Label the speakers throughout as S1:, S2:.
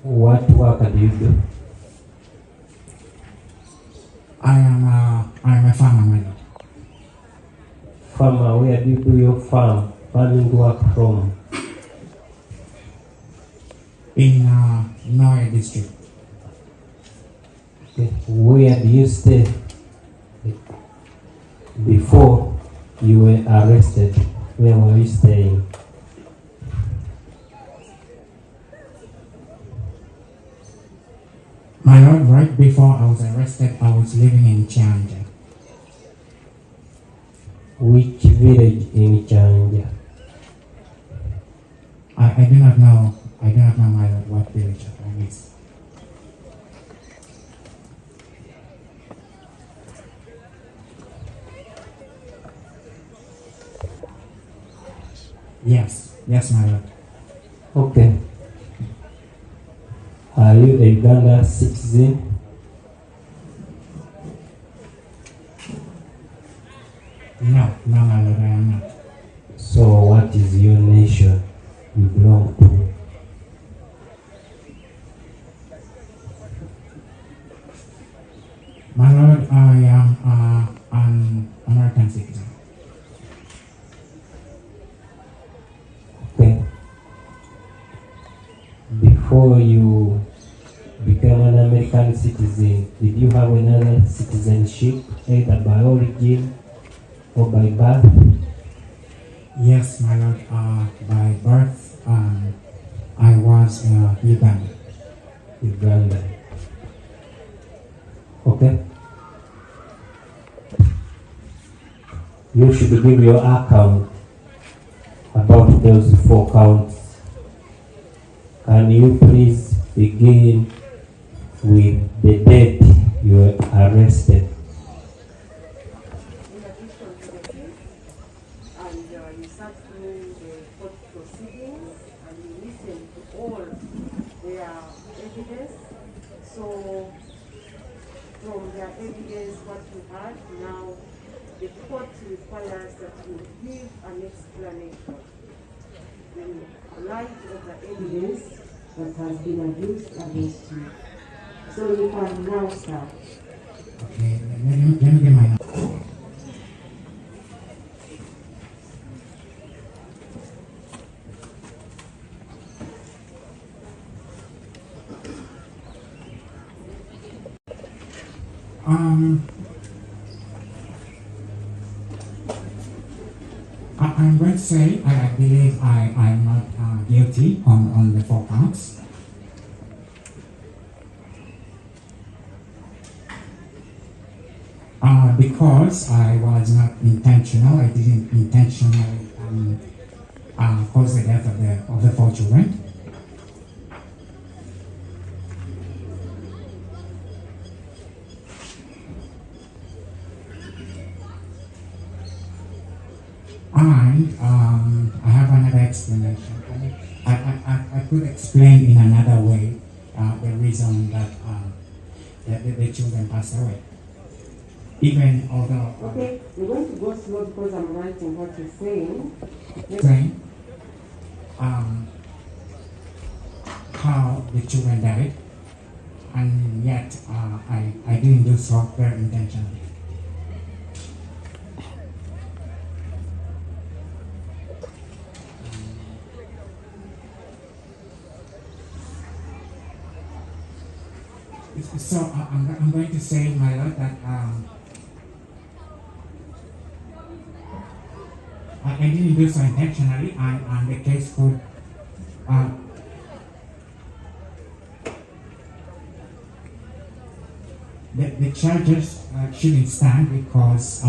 S1: What work do you do?
S2: I'm a farmer, my lord.
S1: Farmer, where do you do your farming work from?
S2: In Noya district.
S1: Okay. Where do you stay before you were arrested? Where were you staying?
S2: My lord, right before I was arrested, I was living in Chanja.
S1: Which village in Chanja?
S2: I do not know, my lord, what village that is. Yes, my lord.
S1: Okay. Are you a Uganda citizen?
S2: No, my lord, I am not.
S1: So what is your nation you belong to?
S2: My lord, I am an American citizen.
S1: Okay. Before you became an American citizen, did you have another citizenship, either by origin or by birth?
S2: Yes, my lord, by birth, I was Ugandan.
S1: Uganda. Okay. You should give your account about those 4 counts. Can you please begin with the date you were arrested?
S3: In addition to the case, and you sat through the court proceedings and you listened to all their evidence. So, from their evidence, what you had, now the court requires that you give an explanation in light of the evidence that has been adduced against you. So you can now start.
S2: Okay, let me get my I'm going to say I believe I'm not guilty on the 4 counts. Because I was not intentional, I didn't intentionally cause the death of the 4 children. And I have another explanation. I could explain in another way the reason that the children passed away. Even although...
S3: Okay, we're going to go slow because I'm writing what you're saying.
S2: Saying how the children died, and yet I didn't do so very intentionally. So I'm going to say, my lord, that I didn't do so intentionally, and the case could the charges shouldn't stand because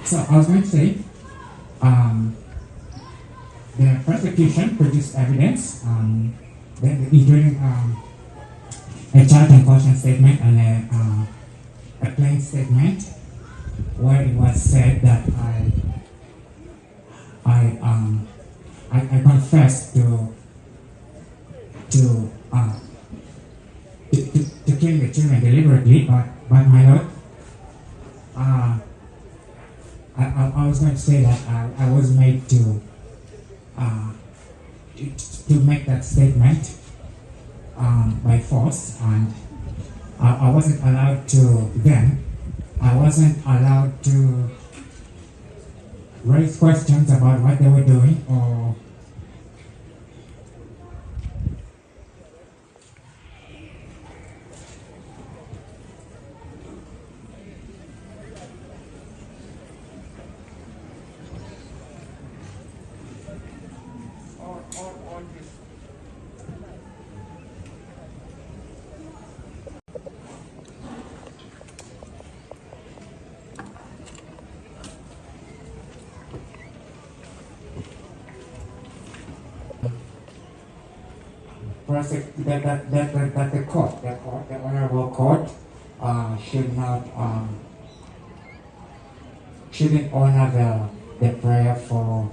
S2: so I was going to say, the prosecution produced evidence, including a charge and caution statement and a plain statement where it was said that I confessed to kill the children deliberately, but my lord, I was going to say that I was made to make that statement by force, and I wasn't allowed to then. I wasn't allowed to raise questions about what they were doing or that the court, the honorable court, shouldn't honor the prayer for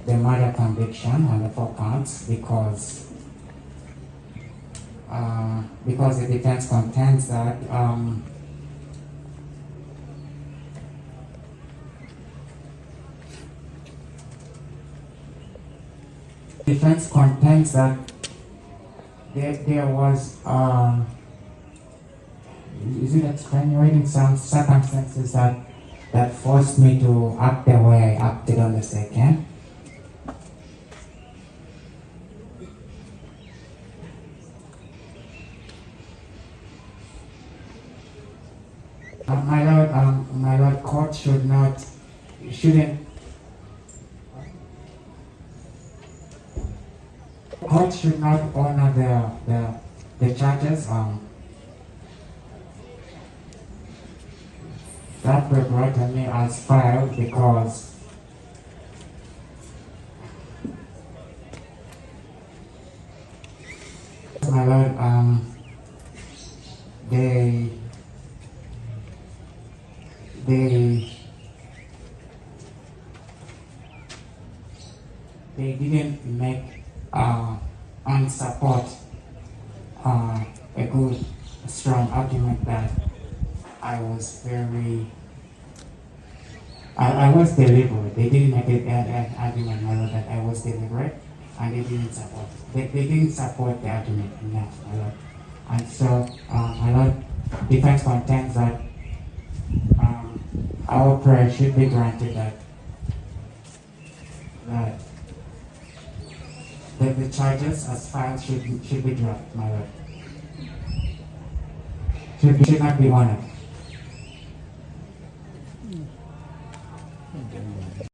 S2: the murder conviction on the 4 counts because the defense contends that there was is it extenuating some circumstances that forced me to act the way I acted on the 2nd. My lord, court shouldn't court should not honor the charges that were brought to me as filed because my lord, they didn't make and support a good, strong argument that I was deliberate. They didn't make an argument, my lord, that I was deliberate, and they didn't support. They didn't support the argument enough, my lord. And so, my lord, defense contends that our prayer should be granted that the charges as filed should be dropped, my lord. Should not be honored.